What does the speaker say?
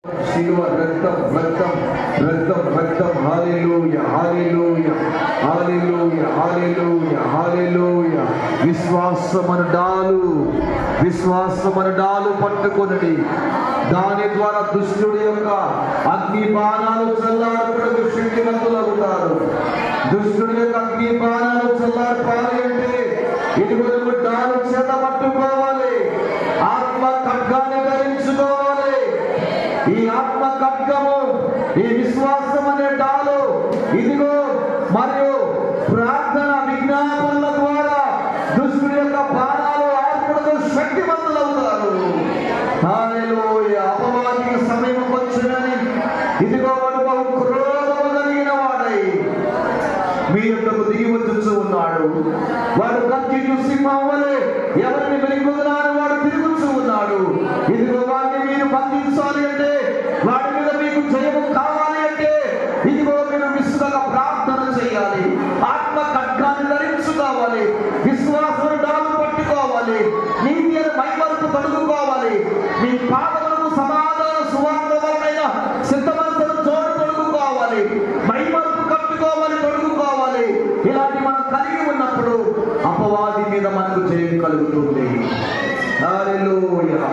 శిలువ రక్తం రక్తం రక్తం రక్తం. హల్లెలూయా హల్లెలూయా హల్లెలూయా హల్లెలూయా హల్లెలూయా. విశ్వాసమను డాలు పట్టుకొనండి. దాని ద్వారా దుష్టుడి యొక్క అగ్ని బాణాలు చల్లార్పుటకు శక్తివంతులవుతారు. దుష్టుడి యొక్క అగ్ని బాణాలు చల్లార్పాలి అంటే ఇదిగో డాలు చేత పట్టుకోవాలి. ఆత్మ ఖడ్గాన్ని ధరించుకోవాలి. ఈ ఆత్మ ఖడ్గము, ఈ విశ్వాసం అనే డాలు ఇదిగో మరియు ప్రార్థన విజ్ఞాపనల ద్వారా దుష్టుడి యొక్క బాణాలు ఆర్పుటకు శక్తివంతులవుతారు. హల్లెలూయా. అపవాదికి సమయం వచ్చినని ఇదిగో వాడు బహు క్రోధము కలిగిన వాడై మీ యొక్కకు దిగి వచ్చుచూ ఉన్నాడు. వాడు కత్తి సింహం వలె ఎవరిని వెలిగొదలాని వాడు తిరుగుతూ ఉన్నాడు. ఇదిగో వాడిని మీరు బంధించాలి అంటే, వాడి మీద మీకు జయము కావాలి అంటే ఇదిగో మీరు విశ్వాస ప్రార్థన చేయాలి. ఆత్మ ఖడ్గాన్ని ధరించుకోవాలి. విశ్వాసం డాలు పట్టుకోవాలి. నీతి అని మైమరుపు తొడుగుకోవాలి. మీ పాదములకు సమాధాన సువార్త వలన సిద్ధమంతను జోడు తొడుగుకోవాలి. మైమరుపు కట్టుకోవాలి, తొడుగుకోవాలి. ఇలాంటి మనం కలిగి ఉన్నప్పుడు అపవాది మీద మనకు జయం కలుగుతుంది. హల్లెలూయా.